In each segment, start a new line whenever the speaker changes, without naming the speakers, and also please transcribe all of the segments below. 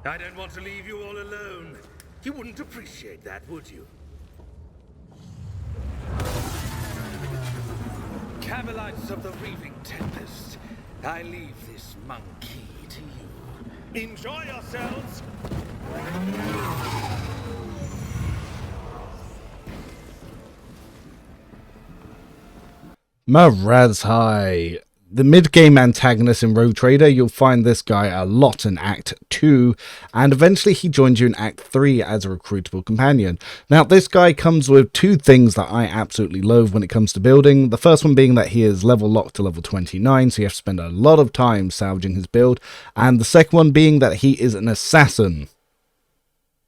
I don't want to leave you all alone. You wouldn't appreciate that, would you? Camelots of the Reaving Tempest, I leave this monkey to you. Enjoy yourselves!
Marazhai, the mid-game antagonist in Rogue Trader. You'll find this guy a lot in Act 2, and eventually he joins you in Act 3 as a recruitable companion. Now, this guy comes with two things that I absolutely loathe when it comes to building. The first one being that he is level locked to level 29, so you have to spend a lot of time salvaging his build, and the second one being that he is an assassin.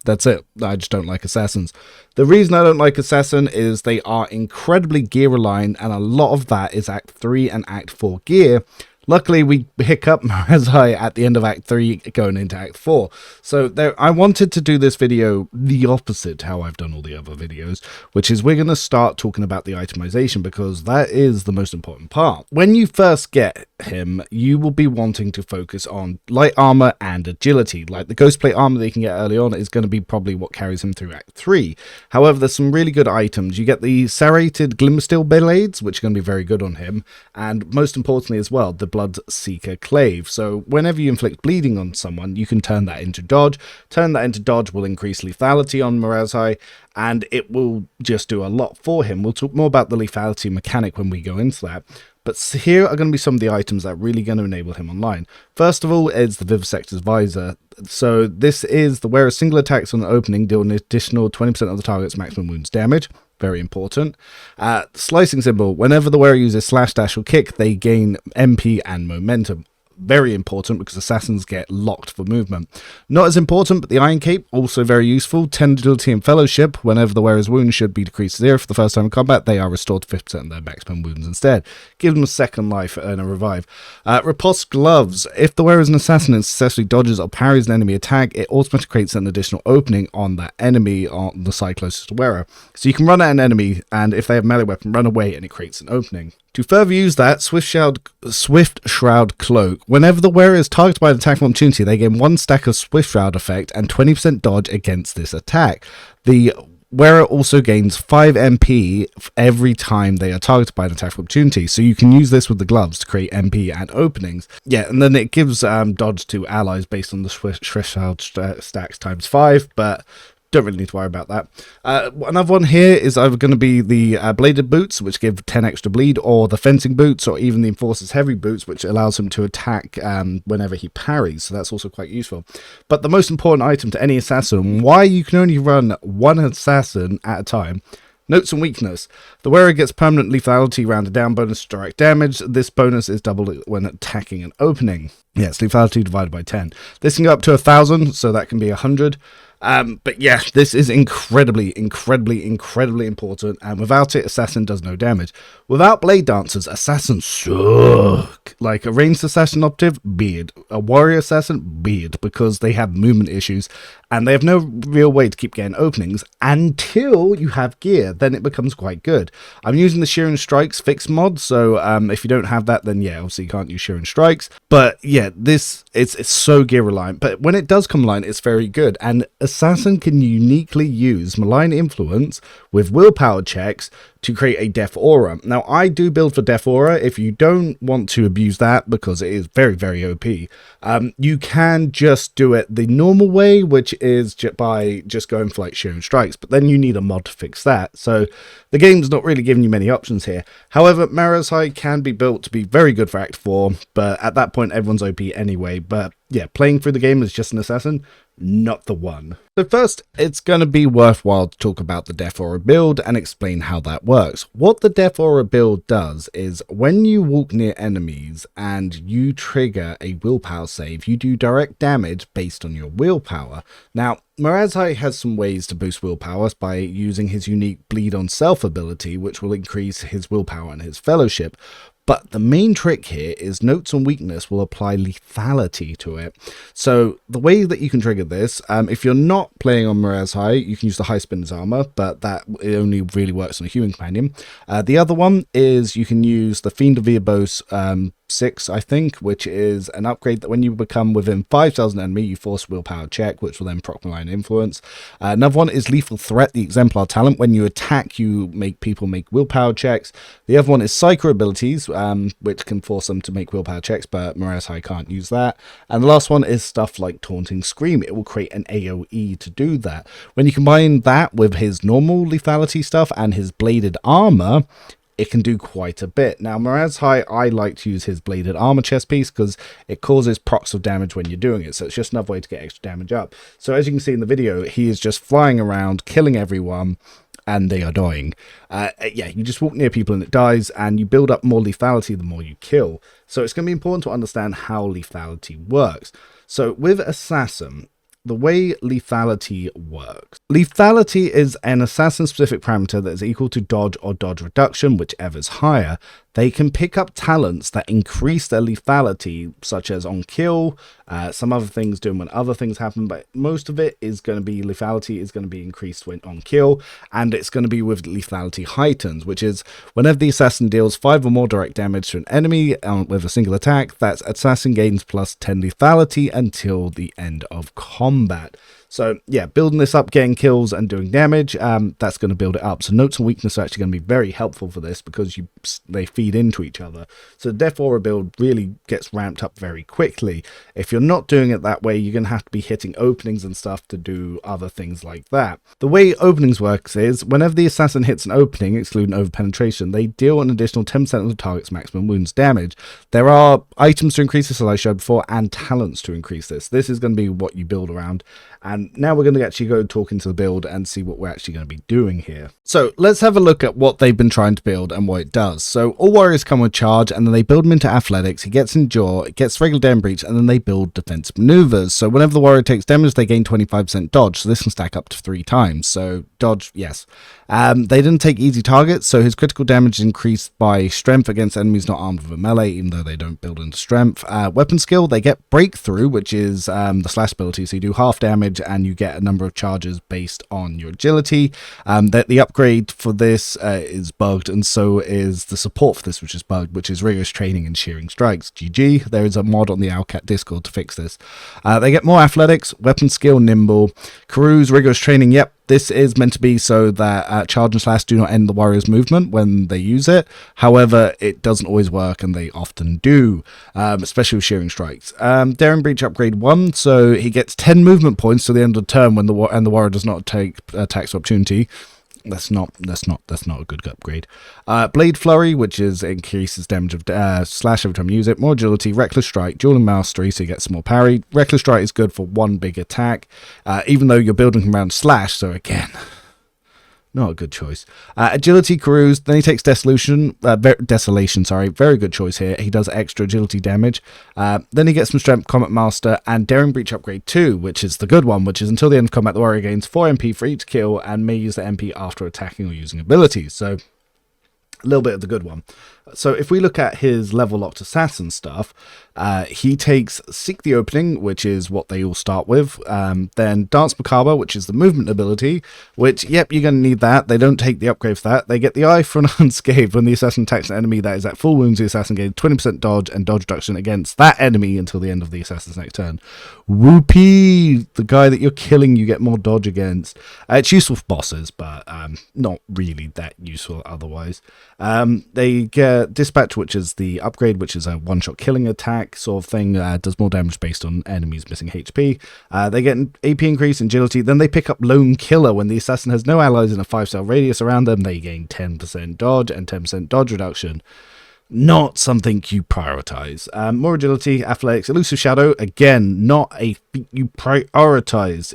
That's it. I just don't like assassins. The reason I don't like assassin is they are incredibly gear aligned, and a lot of that is Act 3 and Act 4 gear. Luckily, we pick up Marazhai at the end of Act 3 going into Act 4. So I wanted to do this video the opposite how I've done all the other videos, which is we're going to start talking about the itemization, because that is the most important part. When you first get him, you will be wanting to focus on light armor and agility. Like the ghost plate armor that you can get early on is going to be probably what carries him through Act 3. However, there's some really good items. You get the serrated glimmersteel blades, which are going to be very good on him, and most importantly as well, the Bloodseeker Clave. So whenever you inflict bleeding on someone, you can turn that into dodge. Turn that into dodge will increase lethality on Marazhai, and it will just do a lot for him. We'll talk more about the lethality mechanic when we go into that. But here are going to be some of the items that are really going to enable him online. First of all is the Vivisector's Visor. So this is the wearer single attacks on the opening deal an additional 20% of the target's maximum wounds damage. Very important. Slicing symbol. Whenever the wearer uses slash, dash, or kick, they gain MP and momentum. Very important because assassins get locked for movement. Not as important, but the Iron Cape, also very useful. 10 agility and fellowship. Whenever the wearer's wounds should be decreased to 0 for the first time in combat, they are restored to 50% of their maximum wounds instead. Give them a second life and a revive. Riposte gloves. If the wearer is an assassin and successfully dodges or parries an enemy attack, it automatically creates an additional opening on that enemy on the side closest to wearer. So you can run at an enemy, and if they have a melee weapon, run away and it creates an opening. To further use that, Swift Shroud Cloak. Whenever the wearer is targeted by an attack of opportunity, they gain 1 stack of Swift Shroud effect and 20% dodge against this attack. The wearer also gains 5 MP every time they are targeted by an attack of opportunity, so you can use this with the gloves to create MP and openings. Yeah, and then it gives dodge to allies based on the Swift Shroud stacks times 5, but don't really need to worry about that. Another one here is either going to be the bladed boots, which give 10 extra bleed, or the fencing boots, or even the enforcer's heavy boots, which allows him to attack whenever he parries. So that's also quite useful. But the most important item to any assassin, why you can only run one assassin at a time. Notes and weakness. The wearer gets permanent lethality rounded down bonus to direct damage. This bonus is doubled when attacking an opening. Yes, lethality divided by 10. This can go up to 1,000, so that can be 100. But yeah, this is incredibly important, and without it, Assassin does no damage. Without Blade Dancers, Assassins suck. Like a ranged Assassin operative, beard. A warrior Assassin, beard, because they have movement issues, and they have no real way to keep getting openings until you have gear. Then it becomes quite good. I'm using the Shearing Strikes fixed mod, so if you don't have that, then yeah, obviously you can't use Shearing Strikes. But yeah, it's so gear reliant, but when it does come online, it's very good, and Assassin can uniquely use Malign Influence with willpower checks to create a Death Aura. Now, I do build for Death Aura. If you don't want to abuse that, because it is very OP, you can just do it the normal way, which is by just going for like Shearing Strikes, but then you need a mod to fix that. So the game's not really giving you many options here. However, Marazhai can be built to be very good for Act 4, but at that point, everyone's OP anyway. But yeah, playing through the game as just an assassin, not the one. So first, it's going to be worthwhile to talk about the Death Aura build and explain how that works. What the Death Aura build does is when you walk near enemies and you trigger a willpower save, you do direct damage based on your willpower. Now, Marazhai has some ways to boost willpower by using his unique Bleed on Self ability, which will increase his willpower and his fellowship. But the main trick here is Notes on Weakness will apply lethality to it. So the way that you can trigger this, if you're not playing on Marazhai, you can use the High Spinner's Armor, but that only really works on a human companion. The other one is you can use the Fiend of Erebos 6, I think, which is an upgrade that when you become within 5,000 enemy, you force a willpower check, which will then proc malign influence. Another one is Lethal Threat, the exemplar talent. When you attack, you make people make willpower checks. The other one is Psycho abilities, which can force them to make willpower checks, but Marazhai can't use that. And the last one is stuff like Taunting Scream. It will create an AoE to do that. When you combine that with his normal lethality stuff and his bladed armor, it can do quite a bit. Now, Marazhai, I like to use his bladed armor chest piece because it causes procs of damage when you're doing it. So it's just another way to get extra damage up. So as you can see in the video, he is just flying around, killing everyone, and they are dying. Yeah, you just walk near people and it dies, and you build up more lethality the more you kill. So it's going to be important to understand how lethality works. So with Assassin, the way lethality works. Lethality is an assassin-specific parameter that is equal to dodge or dodge reduction, whichever is higher. They can pick up talents that increase their lethality, such as on kill, some other things doing when other things happen, but most of it is going to be lethality is going to be increased when on kill, and it's going to be with lethality heightens, which is whenever the assassin deals 5 or more direct damage to an enemy with a single attack, that assassin gains plus 10 lethality until the end of combat. So yeah, building this up, getting kills and doing damage, that's going to build it up. So notes and weakness are actually going to be very helpful for this because they feed into each other. So the Death Aura build really gets ramped up very quickly. If you're not doing it that way, you're going to have to be hitting openings and stuff to do other things like that. The way openings works is whenever the assassin hits an opening, excluding overpenetration, they deal an additional 10% of the target's maximum wounds damage. There are items to increase this, as I showed before, and talents to increase this. This is going to be what you build around. And now we're going to actually go talk into the build and see what we're actually going to be doing here. So let's have a look at what they've been trying to build and what it does. So all warriors come with charge, and then they build him into athletics. He gets endure, it gets regular damage breach, and then they build defensive maneuvers. So whenever the warrior takes damage, they gain 25% dodge. So this can stack up to 3 times. So dodge, yes. They didn't take easy targets, so his critical damage is increased by strength against enemies not armed with a melee, even though they don't build into strength. Weapon skill, they get breakthrough, which is the slash ability. So you do half damage and you get a number of charges based on your agility. The upgrade for this is bugged, and so is the support for this, which is bugged, which is rigorous training and shearing strikes. GG. There is a mod on the Owlcat Discord to fix this. They get more athletics, weapon skill, nimble, cruise, rigorous training. Yep. This is meant to be so that charge and slash do not end the warrior's movement when they use it. However, it doesn't always work, and they often do, especially with shearing strikes. Daring Breach upgrade 1, so he gets 10 movement points to the end of the turn when the warrior does not take attacks of opportunity. That's not a good upgrade. Blade Flurry, which is increases damage of slash every time you use it. More agility, Reckless Strike, Dueling Mastery, so you get some more parry. Reckless Strike is good for one big attack, even though you're building around slash. So again, not a good choice. Agility, Cruise, then he takes Desolation, very good choice here. He does extra agility damage. Then he gets some Strength, Combat Master, and Daring Breach upgrade 2, which is the good one, which is until the end of combat, the warrior gains 4 MP for each kill and may use the MP after attacking or using abilities. So a little bit of the good one. So if we look at his level locked assassin stuff, he takes Seek the Opening, which is what they all start with. Then Dance Macabre, which is the movement ability, which, yep, you're going to need that. They don't take the upgrade for that. They get the Eye for an Unscathed. When the assassin attacks an enemy that is at full wounds, the assassin gains 20% dodge and dodge reduction against that enemy until the end of the assassin's next turn. Whoopee! The guy that you're killing, you get more dodge against. It's useful for bosses, but not really that useful otherwise. They get Dispatch, which is the upgrade, which is a one-shot killing attack sort of thing, does more damage based on enemies missing HP. They get an AP increase in agility. Then they pick up Lone Killer. When the assassin has no allies in a 5-cell radius around them, they gain 10% dodge and 10% dodge reduction. Not something you prioritize. More agility, athletics, elusive shadow. Again, not a feat you prioritize.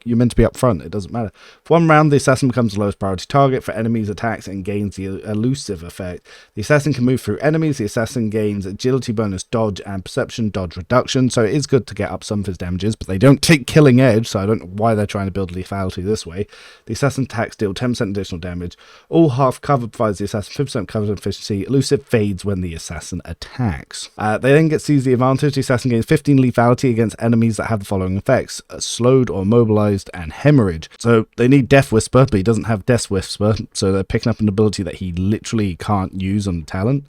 You're meant to be up front, it doesn't matter. For 1 round, the assassin becomes the lowest priority target for enemies' attacks and gains the elusive effect. The assassin can move through enemies. The assassin gains agility bonus, dodge, and perception dodge reduction. So it is good to get up some of his damages, but they don't take killing edge, so I don't know why they're trying to build lethality this way. The assassin attacks deal 10% additional damage. All half cover provides the assassin 50% cover efficiency. Elusive fades when the assassin attacks. They then get Seize the Advantage. The assassin gains 15 lethality against enemies that have the following effects: slowed or immobilized and hemorrhage. So they need Death Whisper, but he doesn't have Death Whisper, so they're picking up an ability that he literally can't use on the talent.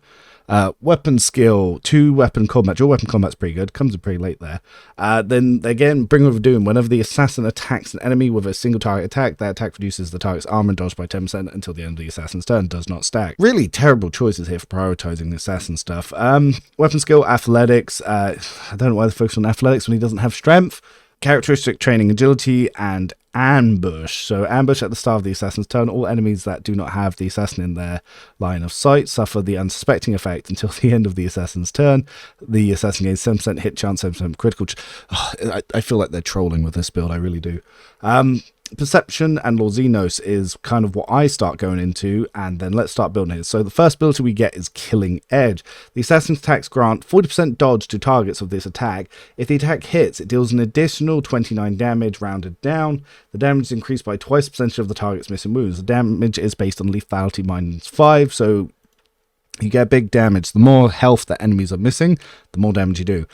Weapon skill, 2 weapon combat. Dual weapon combat's pretty good. Comes in pretty late there. Then again, Bringer of Doom. Whenever the assassin attacks an enemy with a single target attack, that attack reduces the target's armor and dodge by 10% until the end of the assassin's turn. Does not stack. Really terrible choices here for prioritizing the assassin stuff. Weapon skill, athletics. I don't know why they focus on athletics when he doesn't have strength. Characteristic training, agility, and ambush. So ambush at the start of the assassin's turn. All enemies that do not have the assassin in their line of sight suffer the unsuspecting effect until the end of the assassin's turn. The assassin gains 7% hit chance, 7% critical. I feel like they're trolling with this build. I really do. Perception and Lorzinos is kind of what I start going into, and then let's start building it. So the first ability we get is Killing Edge. The assassin's attacks grant 40% dodge to targets of this attack. If the attack hits, it deals an additional 29 damage rounded down. The damage is increased by twice the percentage of the target's missing wounds. The damage is based on lethality -5, so you get big damage. The more health that enemies are missing, the more damage you do.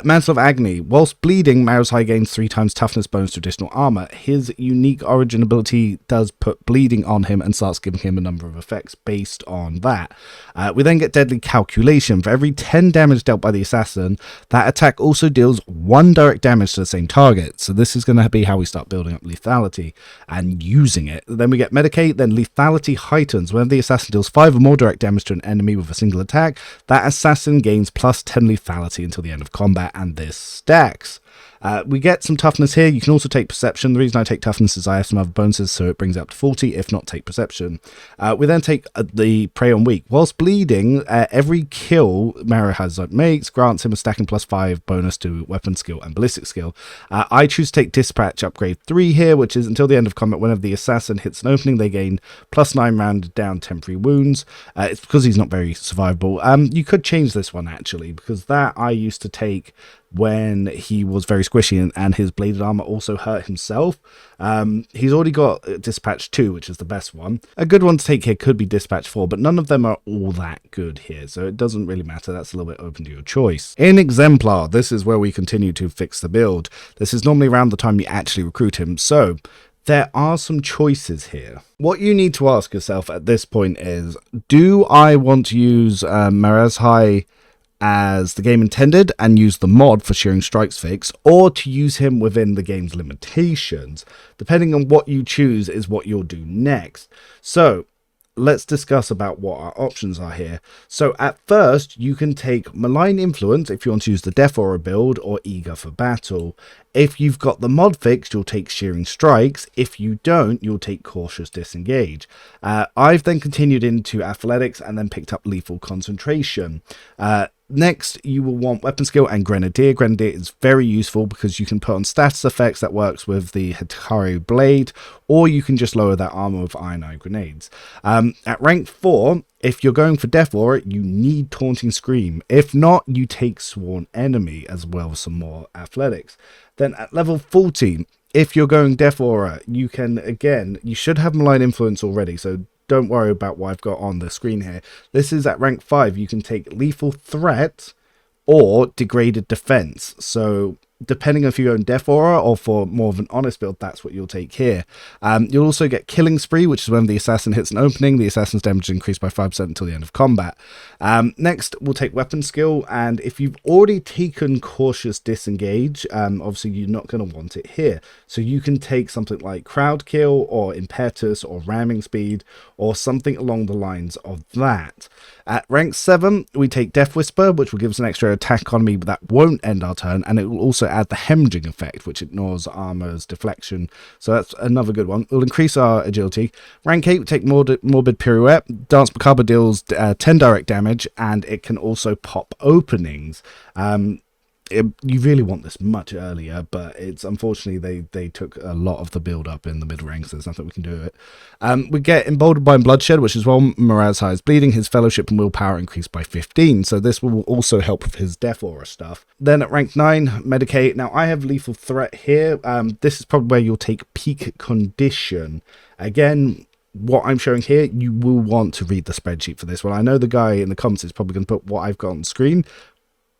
Mantle of Agony. Whilst bleeding, Marazhai gains 3 times toughness bonus to additional armor. His unique origin ability does put bleeding on him and starts giving him a number of effects based on that. We then get Deadly Calculation. For every 10 damage dealt by the assassin, that attack also deals 1 direct damage to the same target. So this is going to be how we start building up lethality and using it. Then we get Medicate. Then lethality heightens. Whenever the assassin deals 5 or more direct damage to an enemy with a single attack, that assassin gains plus 10 lethality until the end of combat, and this stacks. We get some toughness here. You can also take perception. The reason I take toughness is I have some other bonuses, so it brings it up to 40. If not, take perception. We then take the Prey on Weak. Whilst bleeding, every kill Marazhai makes grants him a stacking +5 bonus to weapon skill and ballistic skill. I choose to take Dispatch upgrade 3 here, which is until the end of combat. Whenever the assassin hits an opening, they gain +9 rounded down temporary wounds. It's because he's not very survivable. You could change this one actually, because that I used to take when he was very squishy and his bladed armor also hurt himself. He's already got Dispatch 2, which is the best one. A good one to take here could be Dispatch 4, but none of them are all that good here, so it doesn't really matter. That's a little bit open to your choice. In Exemplar, this is where we continue to fix the build. This is normally around the time you actually recruit him, so there are some choices here. What you need to ask yourself at this point is, do I want to use Marazhai as the game intended and use the mod for Shearing Strikes fix, or to use him within the game's limitations? Depending on what you choose is what you'll do next. So let's discuss about what our options are here. So at first, you can take Malign Influence if you want to use the Death Aura build, or Eager for Battle. If you've got the mod fixed, you'll take Shearing Strikes. If you don't, you'll take Cautious Disengage. I've then continued into Athletics and then picked up Lethal Concentration. Next, you will want Weapon Skill and Grenadier. Grenadier is very useful because you can put on status effects that works with the Hikaru Blade, or you can just lower that armor with Iron Eye Grenades. At rank 4, if you're going for Death Aura, you need Taunting Scream. If not, you take Sworn Enemy as well as some more Athletics. Then at level 14, if you're going Death Aura, you can, again, you should have Malign Influence already, so don't worry about what I've got on the screen here. This is at rank 5. You can take Lethal Threat or Degraded Defense. So depending if you're going Death Aura or for more of an honest build, that's what you'll take here. You'll also get Killing Spree, which is when the assassin hits an opening. The assassin's damage is increased by 5% until the end of combat. Next, we'll take Weapon Skill, and if you've already taken Cautious Disengage, obviously you're not going to want it here. So you can take something like Crowd Kill or Impetus or Ramming Speed or something along the lines of that. At rank 7, we take Death Whisper, which will give us an extra attack economy, but that won't end our turn, and it will also add the Hemorrhaging effect, which ignores armor's deflection. So that's another good one. It will increase our agility. Rank 8, we take Morbid Pirouette. Dance Macabre deals 10 direct damage, and it can also pop openings. You really want this much earlier, but it's unfortunately they took a lot of the build up in the middle ranks, so there's nothing we can do with it. We get Emboldened by Bloodshed, which is while Marazhai is bleeding, his fellowship and willpower increased by 15, so this will also help with his Death Aura stuff. Then at rank 9, Medicate. Now I have Lethal Threat here. This is probably where you'll take Peak Condition. Again, what I'm showing here, you will want to read the spreadsheet for this one. I know the guy in the comments is probably going to put what I've got on screen,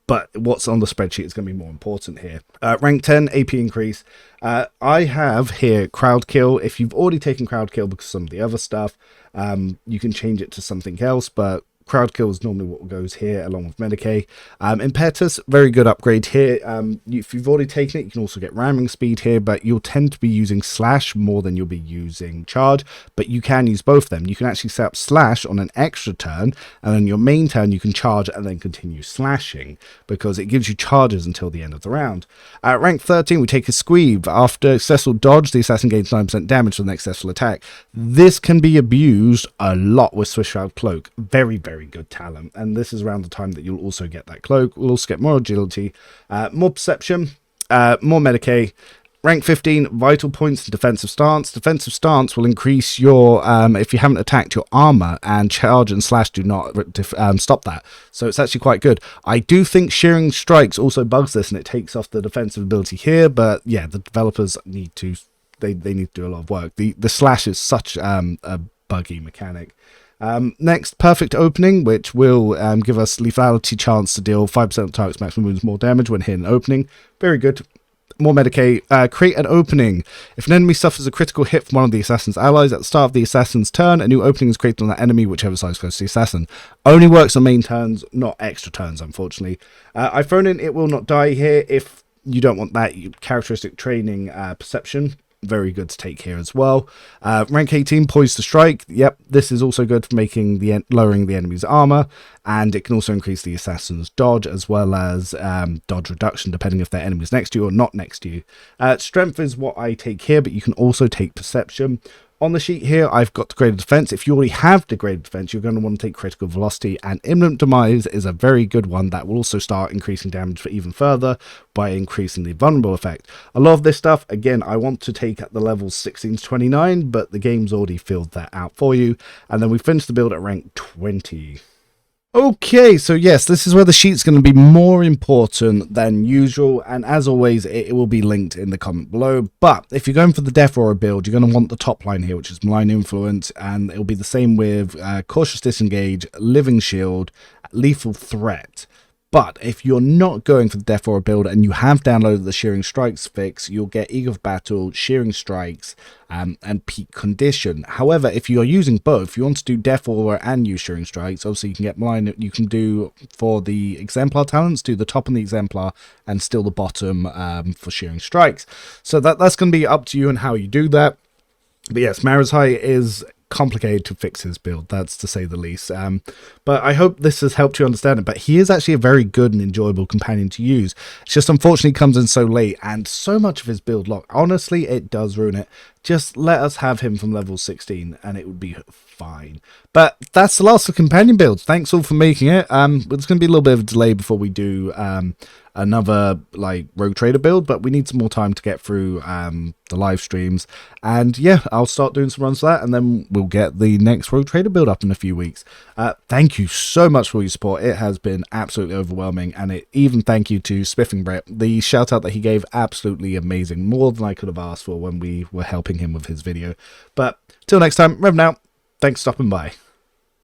but what's on the spreadsheet is going to be more important here. Rank 10, AP increase. I have here Crowd Kill. If you've already taken Crowd Kill because of some of the other stuff, you can change it to something else, but crowd kill is normally what goes here along with Medicae. Impetus, very good upgrade here. If you've already taken it, you can also get ramming speed here, but you'll tend to be using slash more than you'll be using charge, but you can use both of them. You can actually set up slash on an extra turn, and on your main turn you can charge and then continue slashing, because it gives you charges until the end of the round. At rank 13, we take a squeeve. After successful dodge, the assassin gains 9% damage for the next successful attack. This can be abused a lot with Swift Shroud Cloak. Very, very good talent, and this is around the time that you'll also get that cloak. We'll also get more agility, more perception, more Medicae. Rank 15, vital points and defensive stance. Defensive stance will increase your, if you haven't attacked, your armor, and charge and slash do not stop that. So it's actually quite good. I do think shearing strikes also bugs this, and it takes off the defensive ability here, but yeah, the developers need to, they need to do a lot of work. The slash is such a buggy mechanic. Next, perfect opening, which will give us lethality chance to deal 5% of the target's maximum wounds more damage when hitting an opening. Very good. More Medicae. Create an opening. If an enemy suffers a critical hit from one of the assassin's allies at the start of the assassin's turn, a new opening is created on that enemy, whichever side is close to the assassin. Only works on main turns, not extra turns, unfortunately. I've thrown in It Will Not Die here if you don't want that characteristic training perception. Very good to take here as well. Rank 18, Poised to Strike. Yep, this is also good for making lowering the enemy's armor, and it can also increase the assassin's dodge as well as dodge reduction, depending if their enemy's next to you or not next to you. Strength is what I take here, but you can also take Perception. On the sheet here, I've got Degraded Defense. If you already have Degraded Defense, you're going to want to take Critical Velocity, and Imminent Demise is a very good one that will also start increasing damage for even further by increasing the vulnerable effect. A lot of this stuff, again, I want to take at the levels 16 to 29, but the game's already filled that out for you. And then we finish the build at rank 20. Okay, so yes, this is where the sheet's going to be more important than usual, and as always, it will be linked in the comment below. But if you're going for the Death Aura build, you're going to want the top line here, which is Malign Influence, and it'll be the same with Cautious Disengage, Living Shield, Lethal Threat. But if you're not going for the Death Aura build and you have downloaded the Shearing Strikes fix, you'll get Eagle of Battle, Shearing Strikes, and Peak Condition. However, if you're using both, you want to do Death Aura and use Shearing Strikes. Obviously, you can get Malign. You can do for the Exemplar talents, do the top on the Exemplar and still the bottom for Shearing Strikes. So that's going to be up to you and how you do that. But yes, Marazhai is complicated to fix his build, that's to say the least, but I hope this has helped you understand it. But he is actually a very good and enjoyable companion to use. It's just unfortunately comes in so late, and so much of his build lock, honestly, it does ruin it. Just let us have him from level 16 and it would be fine. But that's the last of the companion builds. Thanks all for making it. It's going to be a little bit of a delay before we do another like Rogue Trader build, but we need some more time to get through the live streams. And yeah, I'll start doing some runs for that, and then we'll get the next Rogue Trader build up in a few weeks. Thank you so much for your support. It has been absolutely overwhelming, and even thank you to Spiffing Brett. The shout out that he gave, absolutely amazing, more than I could have asked for when we were helping him with his video. But till next time, Rev now. Thanks for stopping by.